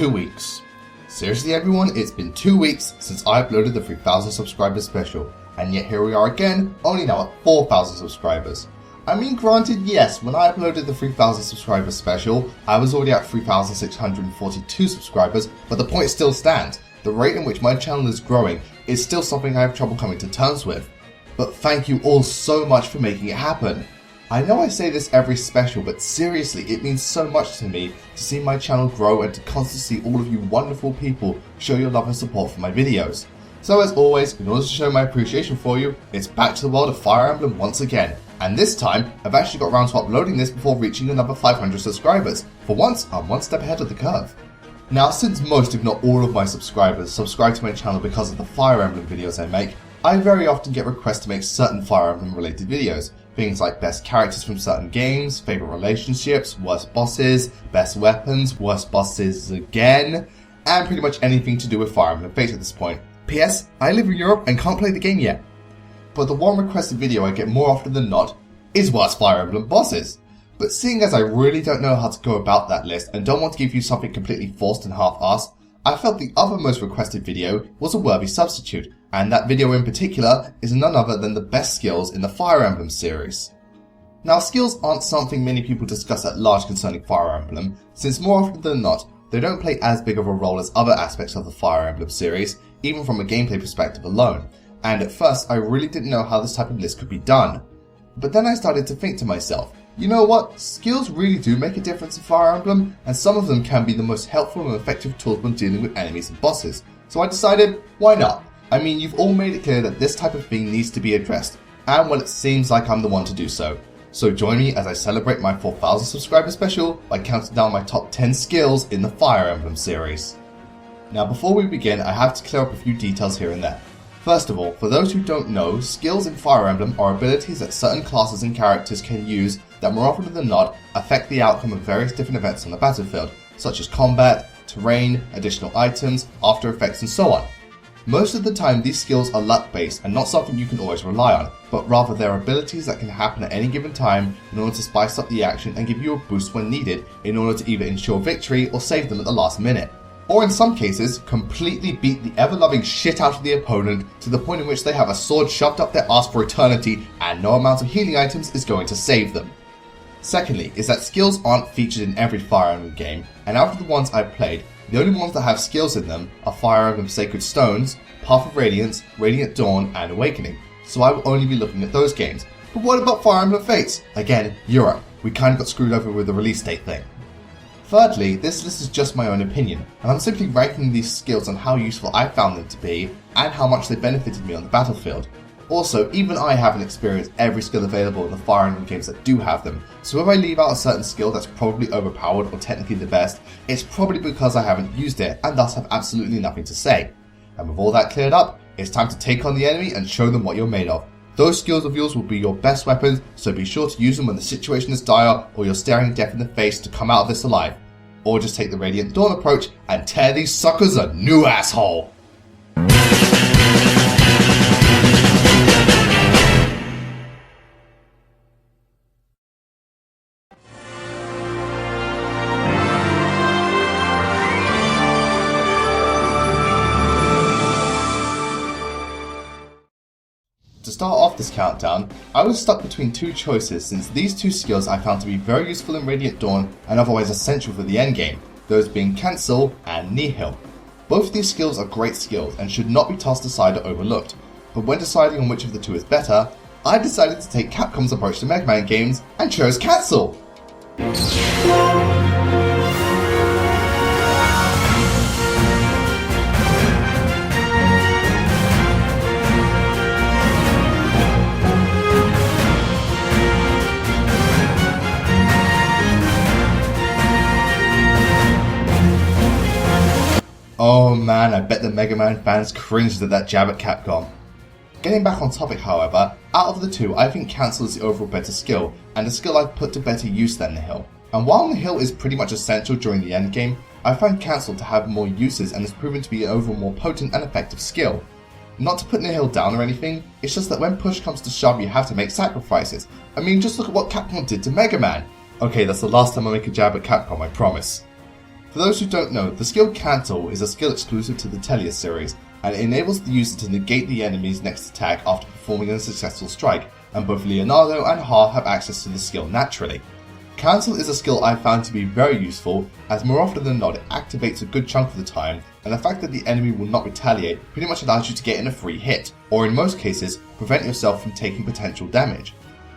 2 weeks. Seriously everyone, it's been 2 weeks since I uploaded the 3000 subscribers special, and yet here we are again, only now at 4000 subscribers. I mean, granted, yes, when I uploaded the 3000 subscribers special, I was already at 3642 subscribers, but the point still stands. The rate in which my channel is growing is still something I have trouble coming to terms with. But thank you all so much for making it happen. I know I say this every special, but seriously, it means so much to me to see my channel grow and to constantly see all of you wonderful people show your love and support for my videos. So as always, in order to show my appreciation for you, it's back to the world of Fire Emblem once again. And this time, I've actually got around to uploading this before reaching another 500 subscribers. For once, I'm one step ahead of the curve. Now, since most if not all of my subscribers subscribe to my channel because of the Fire Emblem videos I make, I very often get requests to make certain Fire Emblem related videos. Things like best characters from certain games, favourite relationships, worst bosses, best weapons, worst bosses again, and pretty much anything to do with Fire Emblem Fates at this point. P.S. I live in Europe and can't play the game yet. But the one requested video I get more often than not is worst Fire Emblem bosses. But seeing as I really don't know how to go about that list and don't want to give you something completely forced and half-assed, I felt the other most requested video was a worthy substitute, and that video in particular is none other than the best skills in the Fire Emblem series. Now, skills aren't something many people discuss at large concerning Fire Emblem, since more often than not, they don't play as big of a role as other aspects of the Fire Emblem series, even from a gameplay perspective alone. And at first, I really didn't know how this type of list could be done. But then I started to think to myself, you know what, skills really do make a difference in Fire Emblem, and some of them can be the most helpful and effective tools when dealing with enemies and bosses. So I decided, why not? I mean, you've all made it clear that this type of thing needs to be addressed, and well, it seems like I'm the one to do so. So join me as I celebrate my 4000 subscriber special by counting down my top 10 skills in the Fire Emblem series. Now before we begin, I have to clear up a few details here and there. First of all, for those who don't know, skills in Fire Emblem are abilities that certain classes and characters can use that more often than not affect the outcome of various different events on the battlefield, such as combat, terrain, additional items, after effects and so on. Most of the time these skills are luck based and not something you can always rely on, but rather they're abilities that can happen at any given time in order to spice up the action and give you a boost when needed in order to either ensure victory or save them at the last minute. Or in some cases, completely beat the ever-loving shit out of the opponent to the point in which they have a sword shoved up their ass for eternity and no amount of healing items is going to save them. Secondly, is that skills aren't featured in every Fire Emblem game, and out of the ones I've played, the only ones that have skills in them are Fire Emblem Sacred Stones, Path of Radiance, Radiant Dawn, and Awakening, so I will only be looking at those games. But what about Fire Emblem Fates? Again, Europe. We kinda got screwed over with the release date thing. Thirdly, this list is just my own opinion, and I'm simply ranking these skills on how useful I found them to be and how much they benefited me on the battlefield. Also, even I haven't experienced every skill available in the Fire Emblem games that do have them, so if I leave out a certain skill that's probably overpowered or technically the best, it's probably because I haven't used it and thus have absolutely nothing to say. And with all that cleared up, it's time to take on the enemy and show them what you're made of. Those skills of yours will be your best weapons, so be sure to use them when the situation is dire or you're staring death in the face to come out of this alive. Or just take the Radiant Dawn approach and tear these suckers a new asshole. To start off this countdown, I was stuck between two choices since these two skills I found to be very useful in Radiant Dawn and otherwise essential for the endgame, those being Cancel and Nihil. Both these skills are great skills and should not be tossed aside or overlooked, but when deciding on which of the two is better, I decided to take Capcom's approach to Mega Man games and chose Cancel! Oh man, I bet the Mega Man fans cringed at that jab at Capcom. Getting back on topic however, out of the two I think Cancel is the overall better skill, and a skill I've put to better use than Nihil. And while Nihil is pretty much essential during the endgame, I find Cancel to have more uses and has proven to be an overall more potent and effective skill. Not to put Nihil down or anything, it's just that when push comes to shove you have to make sacrifices. I mean, just look at what Capcom did to Mega Man. Okay, that's the last time I make a jab at Capcom, I promise. For those who don't know, the skill CANTO is a skill exclusive to the TELLIUS series, and it enables the user to negate the enemy's next attack after performing a successful strike, and both Leonardo and Ha have access to the skill naturally. Cancel is a skill I found to be very useful, as more often than not it activates a good chunk of the time, and the fact that the enemy will not retaliate pretty much allows you to get in a free hit, or in most cases, prevent yourself from taking potential damage.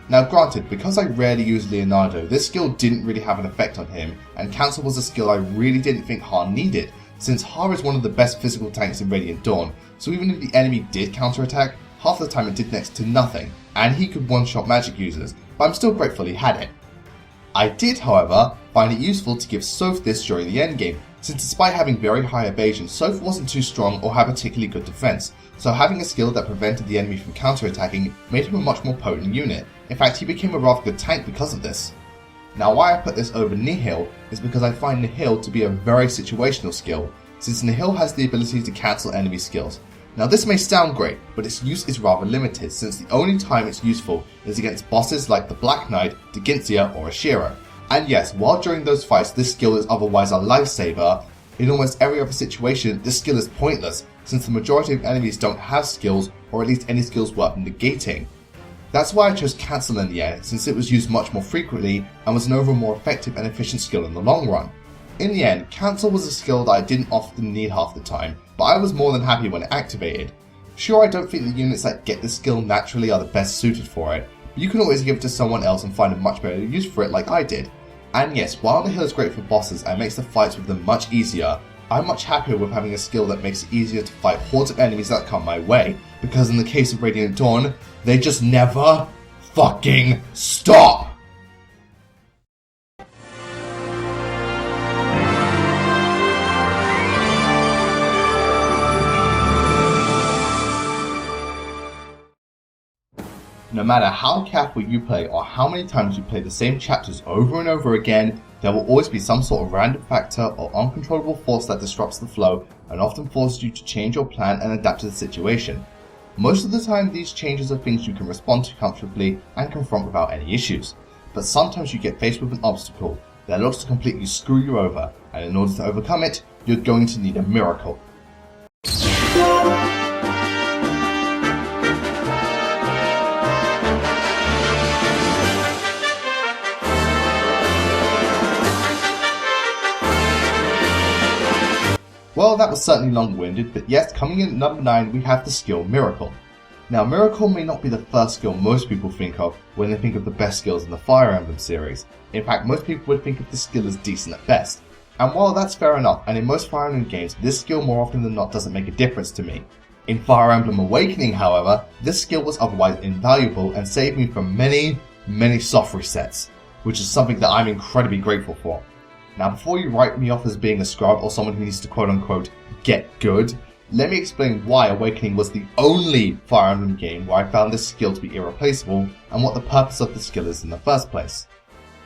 Now granted, because I rarely use Leonardo, this skill didn't really have an effect on him, and Cancel was a skill I really didn't think Ha needed, since Ha is one of the best physical tanks in Radiant Dawn, so even if the enemy did counterattack, half the time it did next to nothing, and he could one-shot magic users, but I'm still grateful he had it. I did, however, find it useful to give Soph this during the endgame, since despite having very high evasion, Soph wasn't too strong or had particularly good defense, so having a skill that prevented the enemy from counterattacking made him a much more potent unit. In fact, he became a rather good tank because of this. Now why I put this over Nihil is because I find Nihil to be a very situational skill, since Nihil has the ability to cancel enemy skills. Now this may sound great, but its use is rather limited, since the only time it's useful is against bosses like the Black Knight, Degintia or Ashira. And yes, while during those fights this skill is otherwise a lifesaver, in almost every other situation this skill is pointless, since the majority of enemies don't have skills, or at least any skills worth negating. That's why I chose Cancel in the end, since it was used much more frequently and was an overall more effective and efficient skill in the long run. In the end, Cancel was a skill that I didn't often need half the time, but I was more than happy when it activated. Sure, I don't think the units that get this skill naturally are the best suited for it, but you can always give it to someone else and find a much better use for it like I did. And yes, while Nihil is great for bosses and makes the fights with them much easier, I'm much happier with having a skill that makes it easier to fight hordes of enemies that come my way, because in the case of Radiant Dawn, they just never fucking stop! No matter how careful you play or how many times you play the same chapters over and over again, there will always be some sort of random factor or uncontrollable force that disrupts the flow and often forces you to change your plan and adapt to the situation. Most of the time these changes are things you can respond to comfortably and confront without any issues, but sometimes you get faced with an obstacle that looks to completely screw you over, and in order to overcome it, you're going to need a miracle. Well, that was certainly long-winded, but yes, coming in at number 9 we have the skill Miracle. Now, Miracle may not be the first skill most people think of when they think of the best skills in the Fire Emblem series. In fact, most people would think of this skill as decent at best. And while that's fair enough, and in most Fire Emblem games, this skill more often than not doesn't make a difference to me. In Fire Emblem Awakening, however, this skill was otherwise invaluable and saved me from many soft resets, which is something that I'm incredibly grateful for. Now, before you write me off as being a scrub or someone who needs to quote-unquote get good, let me explain why Awakening was the only Fire Emblem game where I found this skill to be irreplaceable and what the purpose of the skill is in the first place.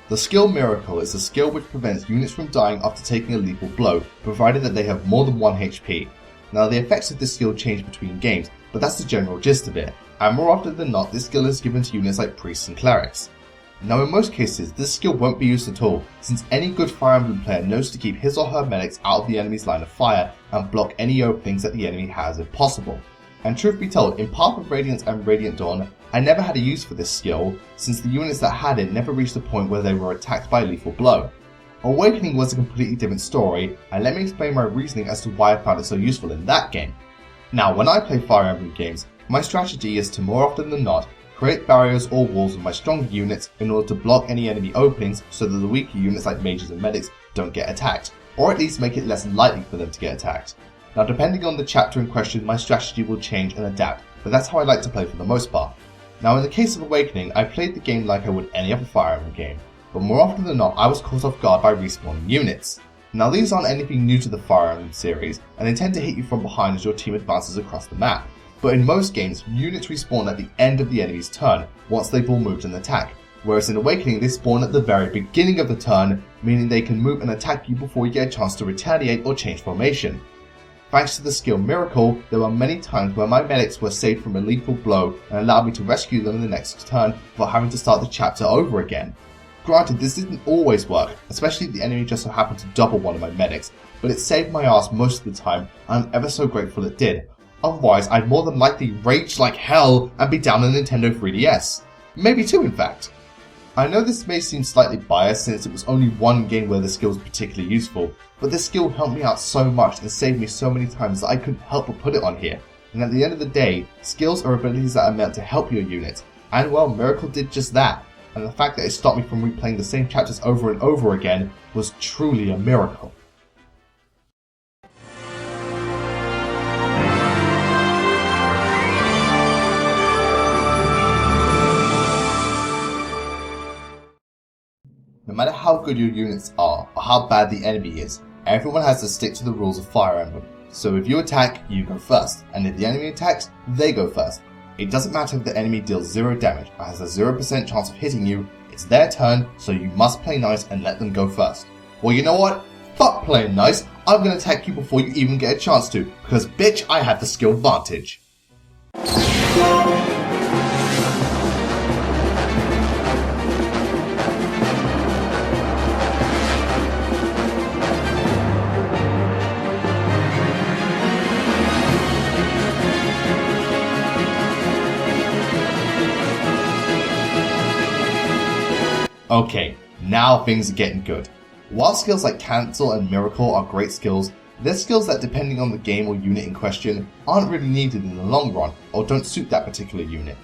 The skill Miracle is a skill which prevents units from dying after taking a lethal blow, provided that they have more than 1 HP. Now, the effects of this skill change between games, but that's the general gist of it, and more often than not this skill is given to units like priests and clerics. Now, in most cases, this skill won't be used at all, since any good Fire Emblem player knows to keep his or her medics out of the enemy's line of fire and block any openings that the enemy has if possible. And truth be told, in Path of Radiance and Radiant Dawn, I never had a use for this skill, since the units that had it never reached the point where they were attacked by a lethal blow. Awakening was a completely different story, and let me explain my reasoning as to why I found it so useful in that game. Now, when I play Fire Emblem games, my strategy is to more often than not create barriers or walls with my stronger units in order to block any enemy openings so that the weaker units like mages and medics don't get attacked, or at least make it less likely for them to get attacked. Now, depending on the chapter in question, my strategy will change and adapt, but that's how I like to play for the most part. Now, in the case of Awakening, I played the game like I would any other Fire Emblem game, but more often than not I was caught off guard by respawning units. Now, these aren't anything new to the Fire Emblem series, and they tend to hit you from behind as your team advances across the map. But in most games, units respawn at the end of the enemy's turn, once they've all moved and attack, whereas in Awakening they spawn at the very beginning of the turn, meaning they can move and attack you before you get a chance to retaliate or change formation. Thanks to the skill Miracle, there were many times where my medics were saved from a lethal blow and allowed me to rescue them in the next turn without having to start the chapter over again. Granted, this didn't always work, especially if the enemy just so happened to double one of my medics, but it saved my ass most of the time, and I'm ever so grateful it did. Otherwise, I'd more than likely rage like hell and be down a Nintendo 3DS. Maybe two, in fact. I know this may seem slightly biased since it was only one game where the skill was particularly useful, but this skill helped me out so much and saved me so many times that I couldn't help but put it on here. And at the end of the day, skills are abilities that are meant to help your unit, and well, Miracle did just that, and the fact that it stopped me from replaying the same chapters over and over again was truly a miracle. No matter how good your units are, or how bad the enemy is, everyone has to stick to the rules of Fire Emblem. So if you attack, you go first, and if the enemy attacks, they go first. It doesn't matter if the enemy deals 0 damage or has a 0% chance of hitting you, it's their turn, so you must play nice and let them go first. Well, you know what? Fuck playing nice, I'm gonna attack you before you even get a chance to, because bitch, I have the skill VANTAGE. Okay, now things are getting good. While skills like CANTO and Miracle are great skills, they're skills that, depending on the game or unit in question, aren't really needed in the long run or don't suit that particular unit.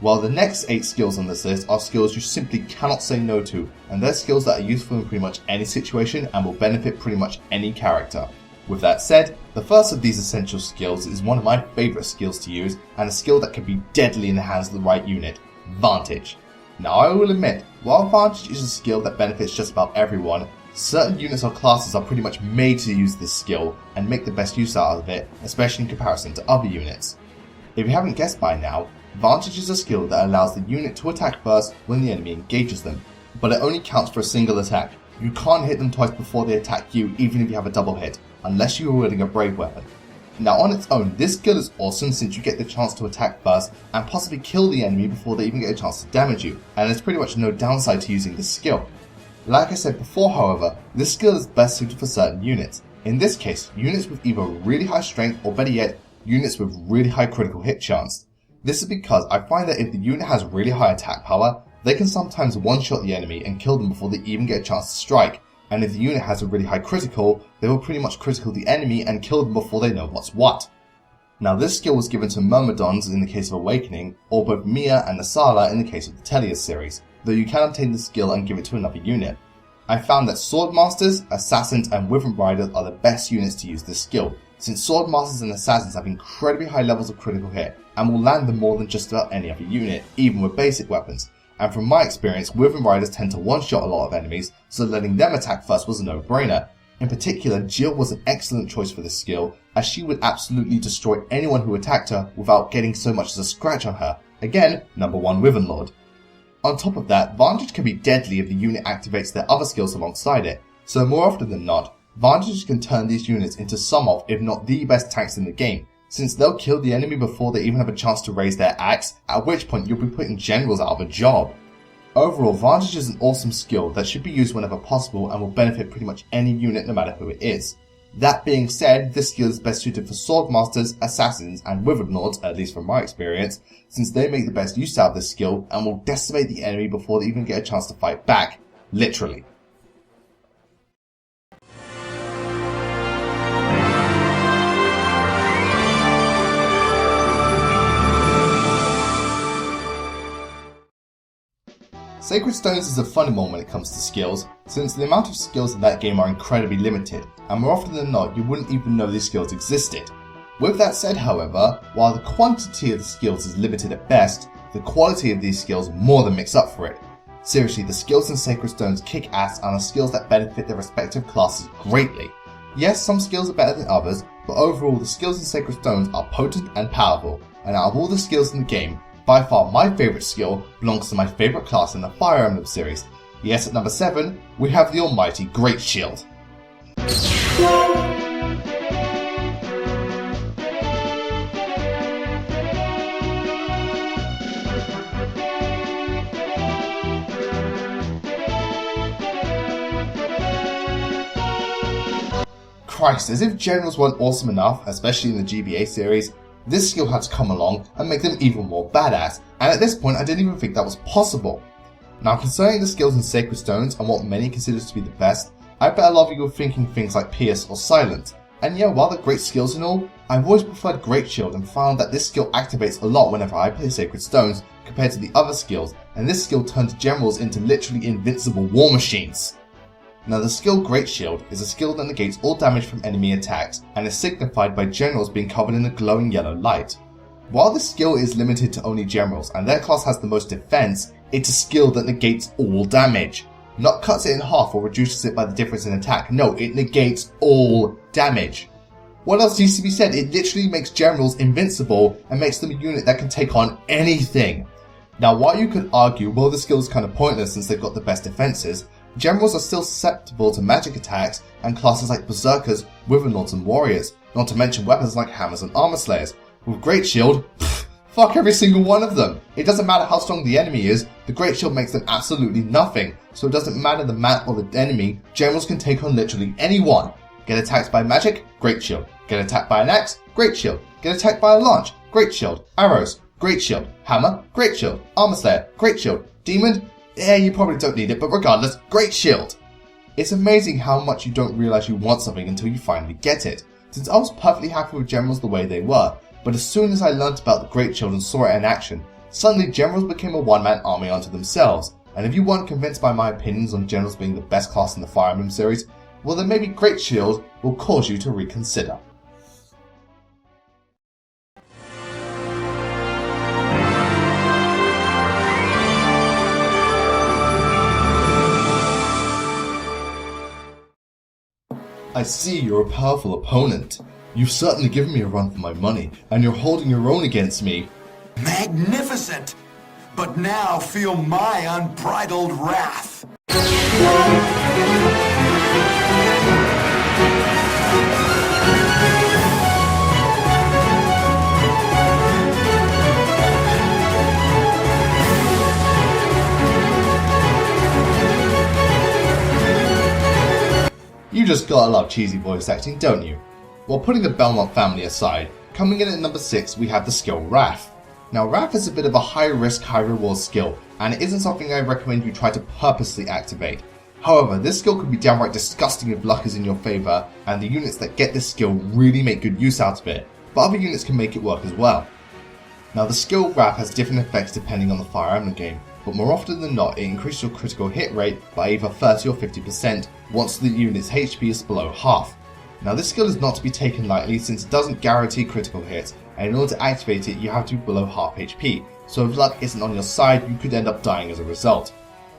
While the next 8 skills on this list are skills you simply cannot say no to, and they're skills that are useful in pretty much any situation and will benefit pretty much any character. With that said, the first of these essential skills is one of my favourite skills to use, and a skill that can be deadly in the hands of the right unit: VANTAGE. Now I will admit, while VANTAGE is a skill that benefits just about everyone, certain units or classes are pretty much made to use this skill and make the best use out of it, especially in comparison to other units. If you haven't guessed by now, VANTAGE is a skill that allows the unit to attack first when the enemy engages them, but it only counts for a single attack. You can't hit them twice before they attack you, even if you have a double hit, unless you are wielding a brave weapon. Now on its own, this skill is awesome since you get the chance to attack first and possibly kill the enemy before they even get a chance to damage you, and there's pretty much no downside to using this skill. Like I said before, however, this skill is best suited for certain units. In this case, units with either really high strength or better yet, units with really high critical hit chance. This is because I find that if the unit has really high attack power, they can sometimes one-shot the enemy and kill them before they even get a chance to strike. And if the unit has a really high critical, they will pretty much critical the enemy and kill them before they know what's what. Now this skill was given to Myrmidons in the case of Awakening, or both Mia and Nasala in the case of the TELLIUS series, though you can obtain the skill and give it to another unit. I found that Swordmasters, Assassins and Wyvern Riders are the best units to use this skill, since Swordmasters and Assassins have incredibly high levels of critical hit, and will land them more than just about any other unit, even with basic weapons. And from my experience, Wyvern Riders tend to one-shot a lot of enemies, so letting them attack first was a no-brainer. In particular, Jill was an excellent choice for this skill, as she would absolutely destroy anyone who attacked her without getting so much as a scratch on her. Again, number 1 Wyvern Lord. On top of that, VANTAGE can be deadly if the unit activates their other skills alongside it, so more often than not, VANTAGE can turn these units into some of, if not the best tanks in the game, since they'll kill the enemy before they even have a chance to raise their axe, at which point you'll be putting generals out of a job. Overall, VANTAGE is an awesome skill that should be used whenever possible and will benefit pretty much any unit no matter who it is. That being said, this skill is best suited for Swordmasters, Assassins and Wyvern Lords, at least from my experience, since they make the best use out of this skill and will decimate the enemy before they even get a chance to fight back. Literally. Sacred Stones is a funny one when it comes to skills, since the amount of skills in that game are incredibly limited, and more often than not you wouldn't even know these skills existed. With that said, however, while the quantity of the skills is limited at best, the quality of these skills more than makes up for it. Seriously, the skills in Sacred Stones kick ass and are skills that benefit their respective classes greatly. Yes, some skills are better than others, but overall the skills in Sacred Stones are potent and powerful, and out of all the skills in the game, by far my favourite skill belongs to my favourite class in the Fire Emblem series. Yes, at number 7, we have the almighty Great Shield. Christ, as if generals weren't awesome enough, especially in the GBA series, this skill had to come along and make them even more badass, and at this point I didn't even think that was possible. Now, concerning the skills in Sacred Stones and what many consider to be the best, I bet a lot of you are thinking things like Pierce or Silent. And yeah, while they're great skills and all, I've always preferred Great Shield and found that this skill activates a lot whenever I play Sacred Stones compared to the other skills, and this skill turns generals into literally invincible war machines. Now, the skill Great Shield is a skill that negates all damage from enemy attacks and is signified by generals being covered in a glowing yellow light. While this skill is limited to only generals and their class has the most defense, it's a skill that negates all damage. Not cuts it in half or reduces it by the difference in attack, no, it negates all damage. What else needs to be said? It literally makes generals invincible and makes them a unit that can take on anything. Now, while you could argue, well, this skill is kind of pointless since they've got the best defenses, generals are still susceptible to magic attacks and classes like Berserkers, Wither Lords and Warriors, not to mention weapons like Hammers and Armor Slayers. With Great Shield, fuck every single one of them. It doesn't matter how strong the enemy is, the Great Shield makes them absolutely nothing. So it doesn't matter the map or the enemy, generals can take on literally anyone. Get attacked by magic? Great Shield. Get attacked by an axe? Great Shield. Get attacked by a launch? Great Shield. Arrows? Great Shield. Hammer? Great Shield. Armor Slayer? Great Shield. Demon? Yeah, you probably don't need it, but regardless, Great Shield. It's amazing how much you don't realize you want something until you finally get it. Since I was perfectly happy with generals the way they were, but as soon as I learnt about the Great Shield and saw it in action, suddenly generals became a one-man army unto themselves. And if you weren't convinced by my opinions on generals being the best class in the Fire Emblem series, well then maybe Great Shield will cause you to reconsider. I see you're a powerful opponent. You've certainly given me a run for my money, and you're holding your own against me. Magnificent! But now feel my unbridled wrath. You just gotta love cheesy voice acting, don't you? While putting the Belmont family aside, coming in at number 6 we have the skill Wrath. Now, Wrath is a bit of a high risk, high reward skill, and it isn't something I recommend you try to purposely activate. However, this skill can be downright disgusting if luck is in your favour, and the units that get this skill really make good use out of it, but other units can make it work as well. Now, the skill Wrath has different effects depending on the Fire Emblem game, but more often than not it increases your critical hit rate by either 30 or 50% once the unit's HP is below half. Now, this skill is not to be taken lightly since it doesn't guarantee critical hits, and in order to activate it you have to be below half HP, so if luck isn't on your side you could end up dying as a result.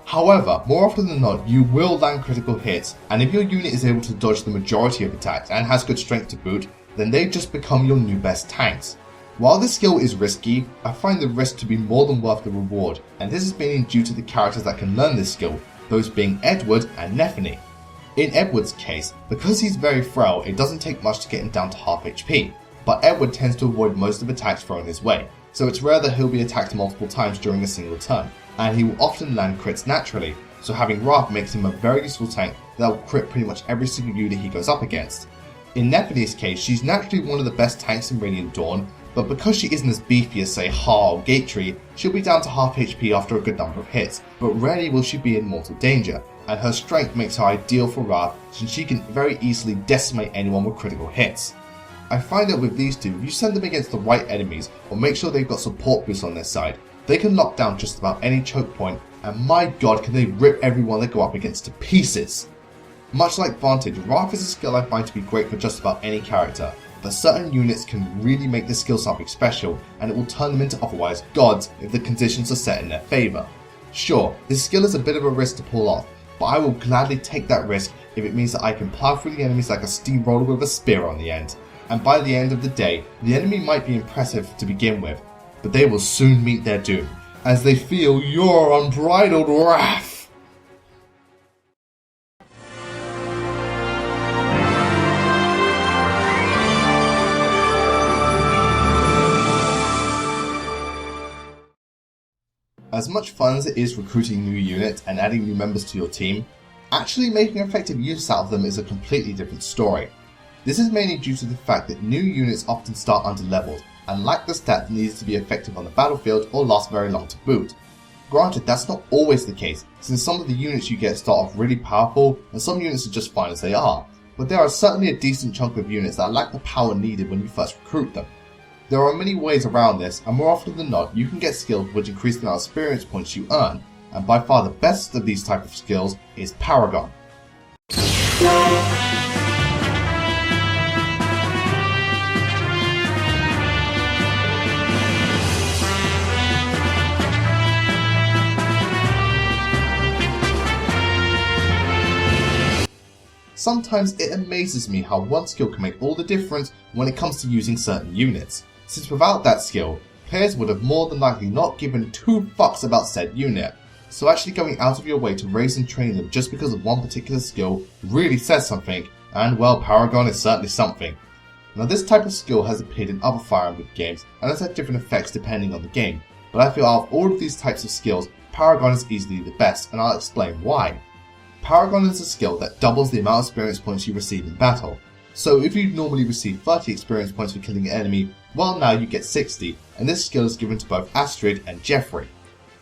However, more often than not you will land critical hits, and if your unit is able to dodge the majority of attacks and has good strength to boot, then they just become your new best tanks. While this skill is risky, I find the risk to be more than worth the reward, and this is mainly due to the characters that can learn this skill, those being Edward and Nephany. In Edward's case, because he's very frail, it doesn't take much to get him down to half HP, but Edward tends to avoid most of attacks thrown his way, so it's rare that he'll be attacked multiple times during a single turn, and he will often land crits naturally, so having Wrath makes him a very useful tank that will crit pretty much every single unit he goes up against. In Nephany's case, she's naturally one of the best tanks in Radiant Dawn, but because she isn't as beefy as say Ha or Gatetree, she'll be down to half HP after a good number of hits, but rarely will she be in mortal danger, and her strength makes her ideal for Wrath since she can very easily decimate anyone with critical hits. I find that with these two, if you send them against the right enemies or make sure they've got support boosts on their side, they can lock down just about any choke point, and my god can they rip everyone they go up against to pieces. Much like Vantage, Wrath is a skill I find to be great for just about any character, but certain units can really make this skill something special, and it will turn them into otherwise gods if the conditions are set in their favour. Sure, this skill is a bit of a risk to pull off, but I will gladly take that risk if it means that I can plow through the enemies like a steamroller with a spear on the end. And by the end of the day, the enemy might be impressive to begin with, but they will soon meet their doom, as they feel your unbridled wrath. As much fun as it is recruiting new units and adding new members to your team, actually making effective use out of them is a completely different story. This is mainly due to the fact that new units often start under-leveled and lack the stat that needs to be effective on the battlefield or last very long to boot. Granted, that's not always the case, since some of the units you get start off really powerful and some units are just fine as they are, but there are certainly a decent chunk of units that lack the power needed when you first recruit them. There are many ways around this, and more often than not, you can get skills which increase the amount of experience points you earn, and by far the best of these type of skills is Paragon. Sometimes it amazes me how one skill can make all the difference when it comes to using certain units, since without that skill, players would have more than likely not given 2 fucks about said unit, so actually going out of your way to raise and train them just because of one particular skill really says something, and well, Paragon is certainly something. Now this type of skill has appeared in other Fire Emblem games and has had different effects depending on the game, but I feel out of all of these types of skills, Paragon is easily the best, and I'll explain why. Paragon is a skill that doubles the amount of experience points you receive in battle. So if you normally receive 30 experience points for killing an enemy, well now you get 60, and this skill is given to both Astrid and Jeffrey.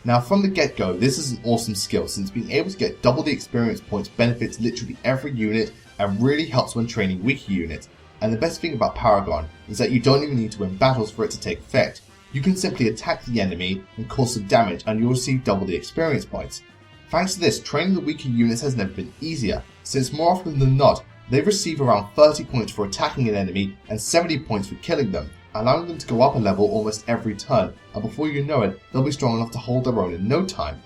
Now from the get-go, this is an awesome skill since being able to get double the experience points benefits literally every unit and really helps when training weaker units. And the best thing about Paragon is that you don't even need to win battles for it to take effect. You can simply attack the enemy and cause some damage and you'll receive double the experience points. Thanks to this, training the weaker units has never been easier, since more often than not, they receive around 30 points for attacking an enemy and 70 points for killing them, allowing them to go up a level almost every turn, and before you know it, they'll be strong enough to hold their own in no time.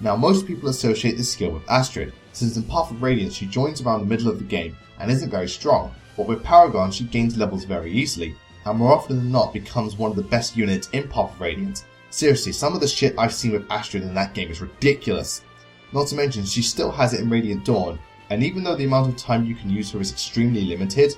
Now most people associate this skill with Astrid, since in Path of Radiance she joins around the middle of the game and isn't very strong, but with Paragon she gains levels very easily, and more often than not becomes one of the best units in Path of Radiance. Seriously, some of the shit I've seen with Astrid in that game is ridiculous. Not to mention, she still has it in Radiant Dawn, and even though the amount of time you can use her is extremely limited,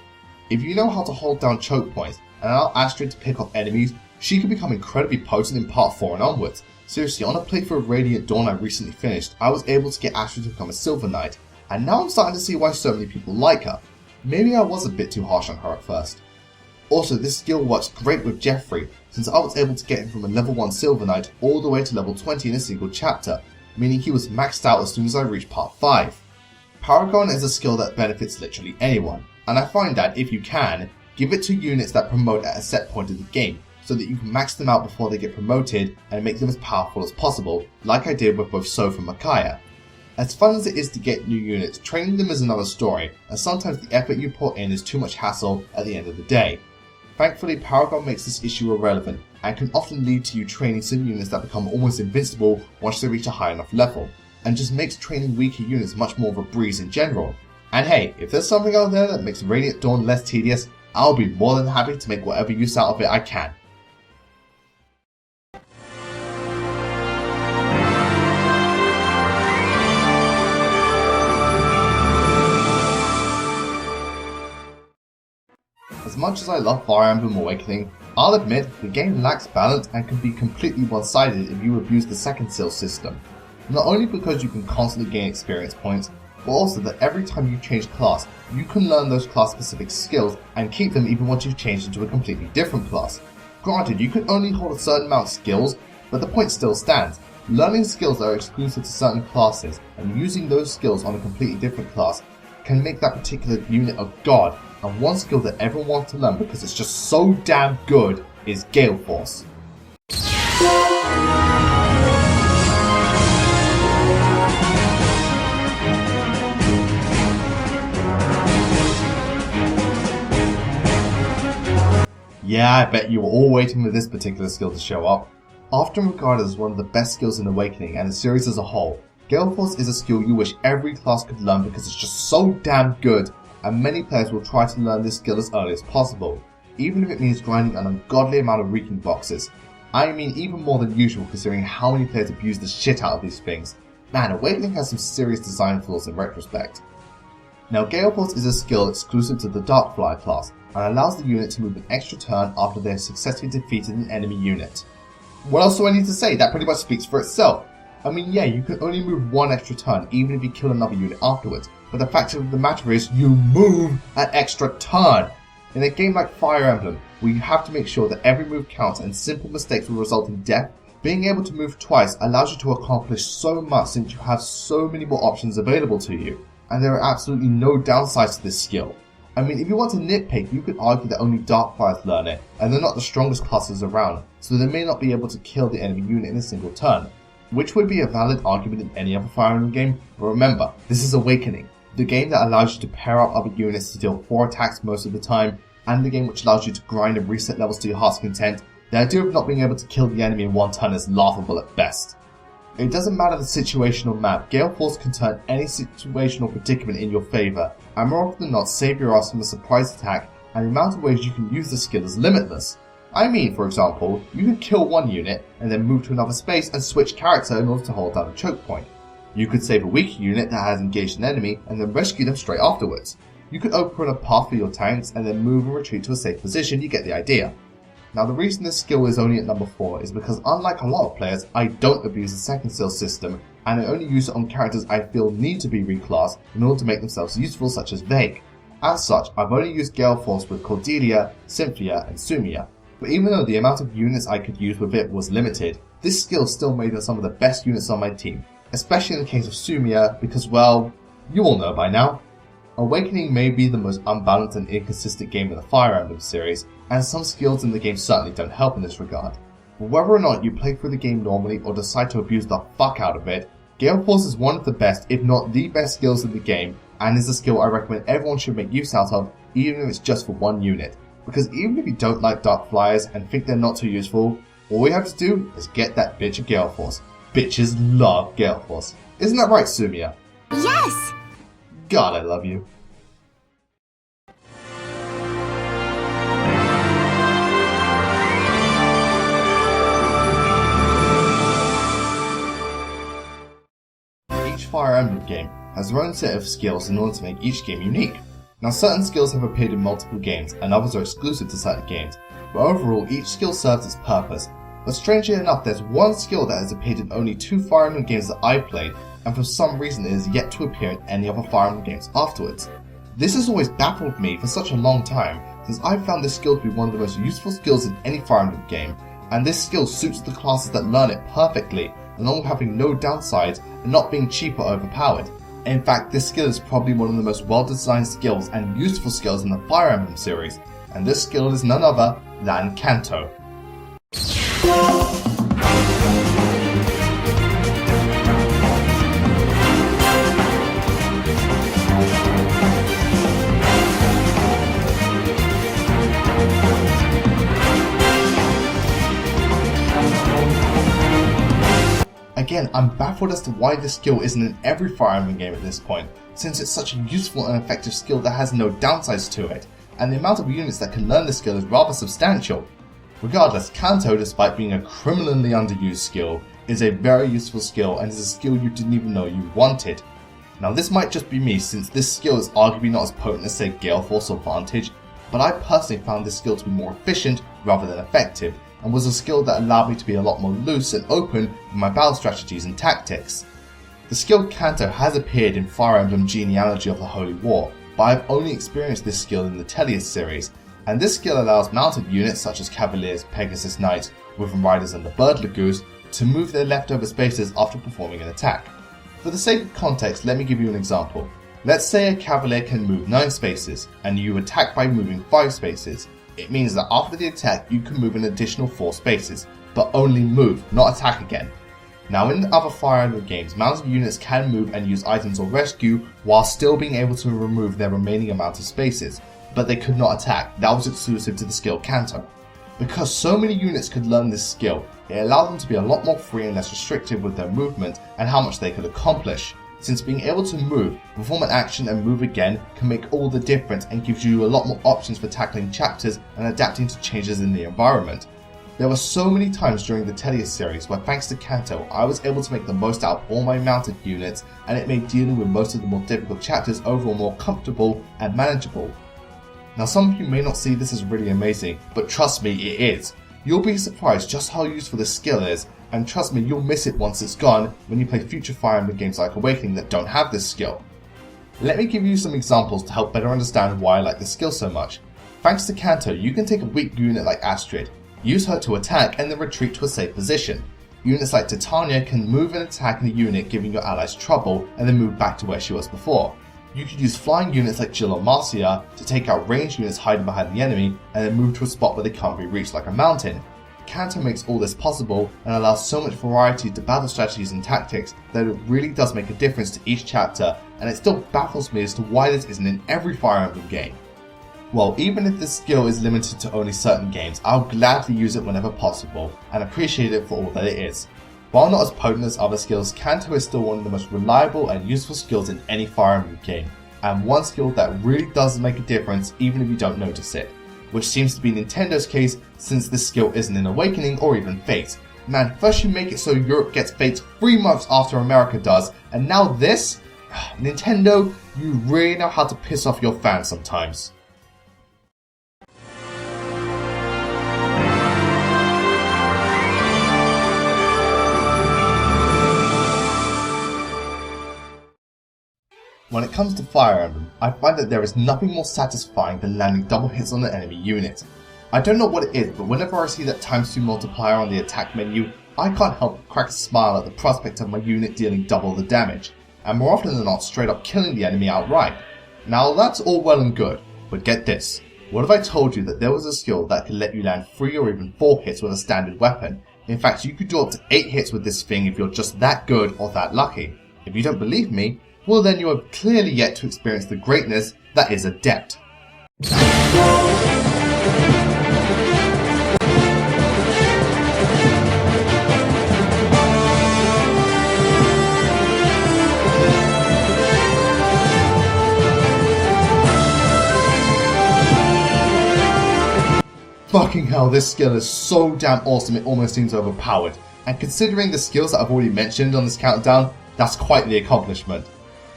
if you know how to hold down choke points and allow Astrid to pick off enemies, she can become incredibly potent in Part 4 and onwards. Seriously, on a playthrough of Radiant Dawn I recently finished, I was able to get Astrid to become a Silver Knight, and now I'm starting to see why so many people like her. Maybe I was a bit too harsh on her at first. Also, this skill works great with Jeffrey, since I was able to get him from a level 1 Silver Knight all the way to level 20 in a single chapter, meaning he was maxed out as soon as I reached Part 5. Paragon is a skill that benefits literally anyone, and I find that if you can, give it to units that promote at a set point of the game, so that you can max them out before they get promoted and make them as powerful as possible, like I did with both Soph and Micaiah. As fun as it is to get new units, training them is another story, and sometimes the effort you put in is too much hassle at the end of the day. Thankfully, Paragon makes this issue irrelevant, and can often lead to you training some units that become almost invincible once they reach a high enough level, and just makes training weaker units much more of a breeze in general. And hey, if there's something out there that makes Radiant Dawn less tedious, I'll be more than happy to make whatever use out of it I can. As much as I love Fire Emblem Awakening, I'll admit the game lacks balance and can be completely one-sided if you abuse the second seal system. Not only because you can constantly gain experience points, but also that every time you change class, you can learn those class specific skills and keep them even once you've changed into a completely different class. Granted, you can only hold a certain amount of skills, but the point still stands. Learning skills that are exclusive to certain classes and using those skills on a completely different class can make that particular unit a god, and one skill that everyone wants to learn because it's just so damn good is GALEFORCE. Yeah, I bet you were all waiting for this particular skill to show up. Often regarded as one of the best skills in Awakening and the series as a whole, GALEFORCE is a skill you wish every class could learn because it's just so damn good, and many players will try to learn this skill as early as possible, even if it means grinding an ungodly amount of Reeking boxes. I mean even more than usual considering how many players abuse the shit out of these things. Man, Awakening has some serious design flaws in retrospect. Now GALEFORCE is a skill exclusive to the Darkflyer class, and allows the unit to move an extra turn after they have successfully defeated an enemy unit. What else do I need to say? That pretty much speaks for itself. I mean, yeah, you can only move one extra turn even if you kill another unit afterwards, but the fact of the matter is you move an extra turn. In a game like Fire Emblem, where you have to make sure that every move counts and simple mistakes will result in death, being able to move twice allows you to accomplish so much since you have so many more options available to you, and there are absolutely no downsides to this skill. I mean, if you want to nitpick, you could argue that only Dark Flyers learn it, and they're not the strongest classes around, so they may not be able to kill the enemy unit in a single turn, which would be a valid argument in any other Fire Emblem game, but remember, this is Awakening, the game that allows you to pair up other units to deal 4 attacks most of the time, and the game which allows you to grind and reset levels to your heart's content. The idea of not being able to kill the enemy in one turn is laughable at best. It doesn't matter the situational map, GALEFORCE can turn any situational predicament in your favour, and more often than not save your ass from a surprise attack, and the amount of ways you can use the skill is limitless. I mean, for example, you can kill one unit and then move to another space and switch character in order to hold down a choke point. You could save a weak unit that has engaged an enemy and then rescue them straight afterwards. You could open a path for your tanks and then move and retreat to a safe position, you get the idea. Now the reason this skill is only at number 4 is because unlike a lot of players, I don't abuse the second skill system, and I only use it on characters I feel need to be reclassed in order to make themselves useful, such as Vague. As such, I've only used GALEFORCE with Cordelia, Cynthia and Sumia, but even though the amount of units I could use with it was limited, this skill still made her some of the best units on my team, especially in the case of Sumia because, well, you all know by now. Awakening may be the most unbalanced and inconsistent game in the Fire Emblem series, and some skills in the game certainly don't help in this regard. But whether or not you play through the game normally or decide to abuse the fuck out of it, GALEFORCE is one of the best, if not the best skills in the game, and is a skill I recommend everyone should make use out of, even if it's just for one unit. Because even if you don't like Dark Flyers and think they're not too useful, all you have to do is get that bitch of GALEFORCE. Bitches love GALEFORCE. Isn't that right, Sumia? Yes! God, I love you. Each Fire Emblem game has their own set of skills in order to make each game unique. Now certain skills have appeared in multiple games and others are exclusive to certain games, but overall each skill serves its purpose. But strangely enough, there's one skill that has appeared in only 2 Fire Emblem games that I've played, and for some reason it is yet to appear in any other Fire Emblem games afterwards. This has always baffled me for such a long time, since I've found this skill to be one of the most useful skills in any Fire Emblem game, and this skill suits the classes that learn it perfectly, along with having no downsides and not being cheap or overpowered. In fact, this skill is probably one of the most well designed skills and useful skills in the Fire Emblem series, and this skill is none other than CANTO. Again, I'm baffled as to why this skill isn't in every Fire Emblem game at this point, since it's such a useful and effective skill that has no downsides to it, and the amount of units that can learn this skill is rather substantial. Regardless, CANTO, despite being a criminally underused skill, is a very useful skill and is a skill you didn't even know you wanted. Now this might just be me, since this skill is arguably not as potent as say GALEFORCE or VANTAGE, but I personally found this skill to be more efficient rather than effective, and was a skill that allowed me to be a lot more loose and open with my battle strategies and tactics. The skill CANTO has appeared in Fire Emblem Genealogy of the Holy War, but I've only experienced this skill in the TELLIUS series, and this skill allows mounted units such as Cavaliers, Pegasus Knights, Wyvern Riders and the Bird Lagoos to move their leftover spaces after performing an attack. For the sake of context, let me give you an example. Let's say a Cavalier can move 9 spaces, and you attack by moving 5 spaces. It means that after the attack you can move an additional 4 spaces, but only move, not attack again. Now in other Fire Emblem games, mounted units can move and use items or rescue while still being able to remove their remaining amount of spaces, but they could not attack. That was exclusive to the skill CANTO. Because so many units could learn this skill, it allowed them to be a lot more free and less restrictive with their movement and how much they could accomplish, since being able to move, perform an action and move again can make all the difference and gives you a lot more options for tackling chapters and adapting to changes in the environment. There were so many times during the TELLIUS series where thanks to CANTO I was able to make the most out of all my mounted units, and it made dealing with most of the more difficult chapters overall more comfortable and manageable. Now some of you may not see this as really amazing, but trust me, it is. You'll be surprised just how useful this skill is, and trust me, you'll miss it once it's gone when you play future Fire Emblem games like Awakening that don't have this skill. Let me give you some examples to help better understand why I like this skill so much. Thanks to CANTO, you can take a weak unit like Astrid, use her to attack and then retreat to a safe position. Units like Titania can move and attack in a unit giving your allies trouble and then move back to where she was before. You could use flying units like Jill or Marcia to take out ranged units hiding behind the enemy and then move to a spot where they can't be reached like a mountain. CANTO makes all this possible and allows so much variety to battle strategies and tactics that it really does make a difference to each chapter, and it still baffles me as to why this isn't in every Fire Emblem game. Well, even if this skill is limited to only certain games, I'll gladly use it whenever possible and appreciate it for all that it is. While not as potent as other skills, CANTO is still one of the most reliable and useful skills in any Fire Emblem game, and one skill that really does make a difference even if you don't notice it, which seems to be Nintendo's case since this skill isn't in Awakening or even Fate. Man, first you make it so Europe gets Fate 3 months after America does, and now this? Nintendo, you really know how to piss off your fans sometimes. When it comes to Fire Emblem, I find that there is nothing more satisfying than landing double hits on an enemy unit. I don't know what it is, but whenever I see that ×2 multiplier on the attack menu, I can't help but crack a smile at the prospect of my unit dealing double the damage, and more often than not straight up killing the enemy outright. Now that's all well and good, but get this, what if I told you that there was a skill that could let you land 3 or even 4 hits with a standard weapon? In fact, you could do up to 8 hits with this thing if you're just that good or that lucky. If you don't believe me, well then you have clearly yet to experience the greatness that is ADEPT. Fucking hell, this skill is so damn awesome it almost seems overpowered, and considering the skills that I've already mentioned on this countdown, that's quite the accomplishment.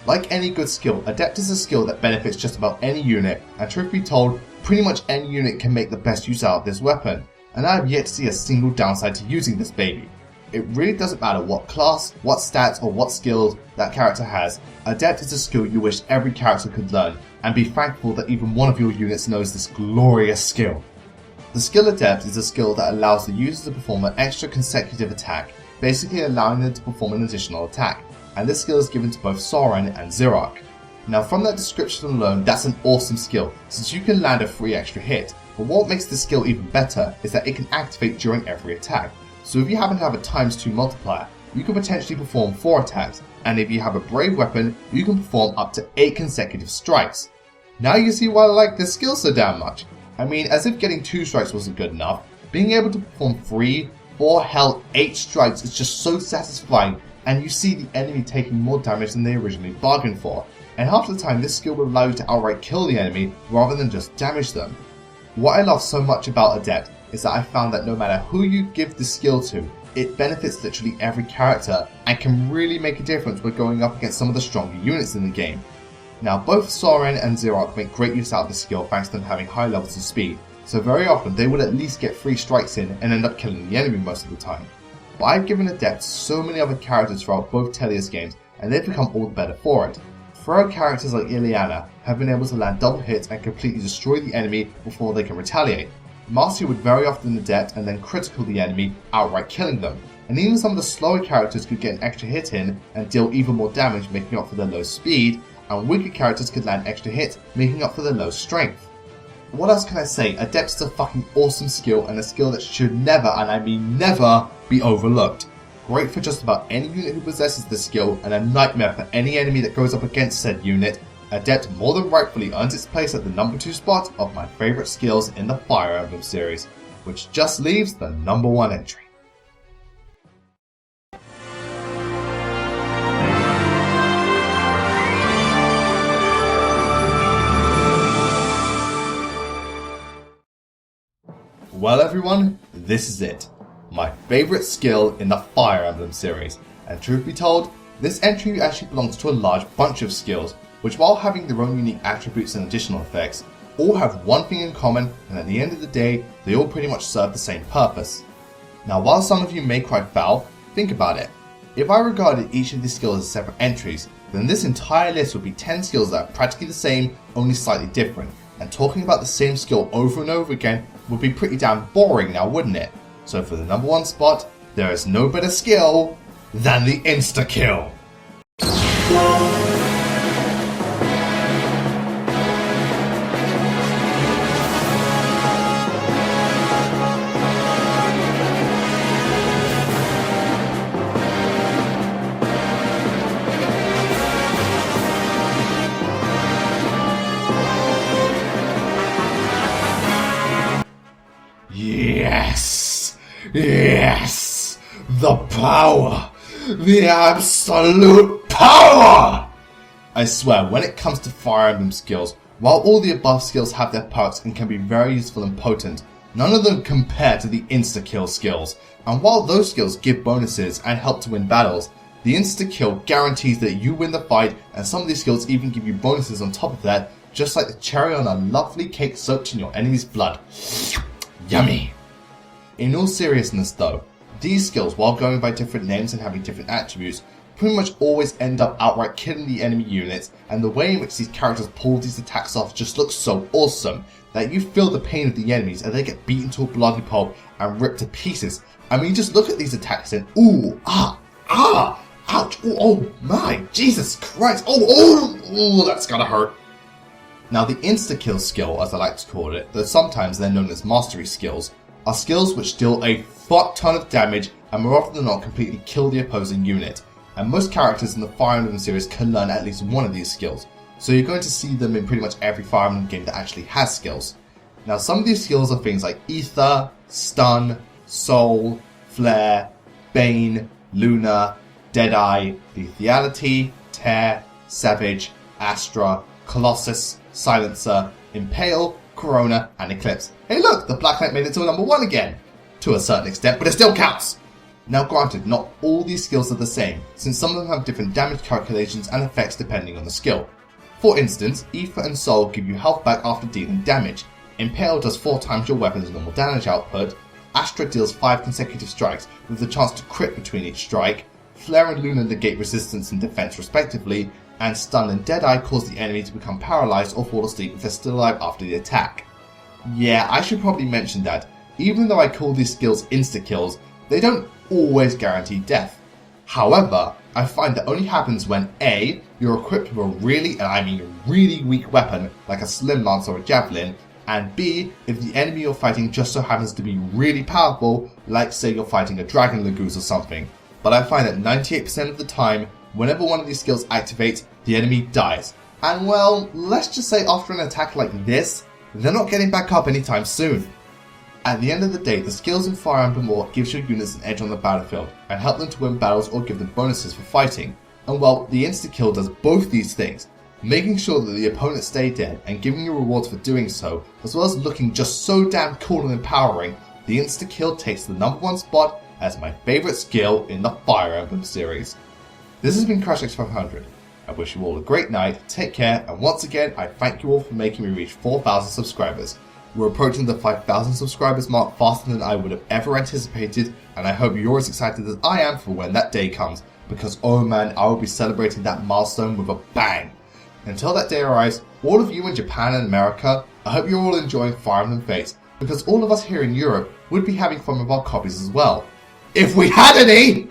Like any good skill, ADEPT is a skill that benefits just about any unit, and truth be told, pretty much any unit can make the best use out of this weapon, and I have yet to see a single downside to using this baby. It really doesn't matter what class, what stats, or what skills that character has, ADEPT is a skill you wish every character could learn, and be thankful that even one of your units knows this glorious skill. The skill ADEPT is a skill that allows the user to perform an extra consecutive attack, basically allowing them to perform an additional attack, and this skill is given to both Soren and Xerac. Now from that description alone, that's an awesome skill, since you can land a free extra hit, but what makes this skill even better is that it can activate during every attack, so if you happen to have a ×2 multiplier, you can potentially perform 4 attacks, and if you have a brave weapon, you can perform up to 8 consecutive strikes. Now you see why I like this skill so damn much. I mean, as if getting 2 strikes wasn't good enough, being able to perform 3, 4, hell 8 strikes is just so satisfying, and you see the enemy taking more damage than they originally bargained for, and half the time this skill will allow you to outright kill the enemy rather than just damage them. What I love so much about ADEPT is that I found that no matter who you give the skill to, it benefits literally every character and can really make a difference when going up against some of the stronger units in the game. Now both Soren and Xerac make great use out of this skill thanks to them having high levels of speed, so very often they would at least get 3 strikes in and end up killing the enemy most of the time. But I've given ADEPT so many other characters throughout both TELLIUS games, and they've become all the better for it. Throw characters like Ileana have been able to land double hits and completely destroy the enemy before they can retaliate. Marcia would very often ADEPT and then critical the enemy, outright killing them. And even some of the slower characters could get an extra hit in and deal even more damage, making up for their low speed, and weaker characters could land extra hits, making up for their low strength. What else can I say? ADEPT is a fucking awesome skill, and a skill that should never, and I mean never, be overlooked. Great for just about any unit who possesses this skill, and a nightmare for any enemy that goes up against said unit. ADEPT more than rightfully earns its place at the number 2 spot of my favourite skills in the Fire Emblem series, which just leaves the number 1 entry. Well everyone, this is it. My favourite skill in the Fire Emblem series, and truth be told, this entry actually belongs to a large bunch of skills, which while having their own unique attributes and additional effects, all have one thing in common, and at the end of the day, they all pretty much serve the same purpose. Now while some of you may cry foul, Think about it. If I regarded each of these skills as separate entries, then this entire list would be 10 skills that are practically the same, only slightly different, and talking about the same skill over and over again would be pretty damn boring now, wouldn't it? So for the number 1 spot, there is no better skill than the insta-kill. Yes! The power! The absolute power! I swear, when it comes to Fire Emblem skills, while all the above skills have their perks and can be very useful and potent, none of them compare to the insta-kill skills. And while those skills give bonuses and help to win battles, the insta-kill guarantees that you win the fight, and some of these skills even give you bonuses on top of that, just like the cherry on a lovely cake soaked in your enemy's blood. Yummy! In all seriousness though, these skills, while going by different names and having different attributes, pretty much always end up outright killing the enemy units, and the way in which these characters pull these attacks off just looks so awesome that you feel the pain of the enemies as they get beaten to a bloody pulp and ripped to pieces. I mean, just look at these attacks and ooh, ouch, ooh, oh my, Jesus Christ, oh, that's gotta hurt. Now the insta-kill skill, as I like to call it, though sometimes they're known as mastery skills, are skills which deal a fuck ton of damage and more often than not completely kill the opposing unit. And most characters in the Fire Emblem series can learn at least one of these skills, so you're going to see them in pretty much every Fire Emblem game that actually has skills. Now some of these skills are things like Ether, Stun, Soul, Flare, Bane, Luna, Deadeye, Lethality, Tear, Savage, Astra, Colossus, Silencer, Impale, Corona, and Eclipse. Hey look, the Black Knight made it to number 1 again! To a certain extent, but it still counts! Now granted, not all these skills are the same, since some of them have different damage calculations and effects depending on the skill. For instance, Ether and Soul give you health back after dealing damage, Impale does 4 times your weapon's normal damage output, Astra deals 5 consecutive strikes with the chance to crit between each strike, Flare and Luna negate resistance and defense respectively, and Stun and Deadeye cause the enemy to become paralyzed or fall asleep if they're still alive after the attack. Yeah, I should probably mention that, even though I call these skills insta-kills, they don't always guarantee death. However, I find that only happens when A, you're equipped with a really, and I mean really weak weapon, like a slim lance or a javelin, and B, if the enemy you're fighting just so happens to be really powerful, like say you're fighting a Dragon Lagoose or something. But I find that 98% of the time, whenever one of these skills activates, the enemy dies. And well, let's just say after an attack like this, they're not getting back up anytime soon. At the end of the day, the skills in Fire Emblem are what gives your units an edge on the battlefield, and help them to win battles or give them bonuses for fighting. And well, the insta-kill does both these things, making sure that the opponents stay dead and giving you rewards for doing so, as well as looking just so damn cool and empowering. The insta-kill takes the number 1 spot as my favourite skill in the Fire Emblem series. This has been CRASHX500. I wish you all a great night, take care, and once again I thank you all for making me reach 4,000 subscribers. We're approaching the 5,000 subscribers mark faster than I would have ever anticipated, and I hope you're as excited as I am for when that day comes, because oh man, I will be celebrating that milestone with a bang. Until that day arrives, all of you in Japan and America, I hope you're all enjoying Fire Emblem Fates, because all of us here in Europe would be having fun with our copies as well. If we had any!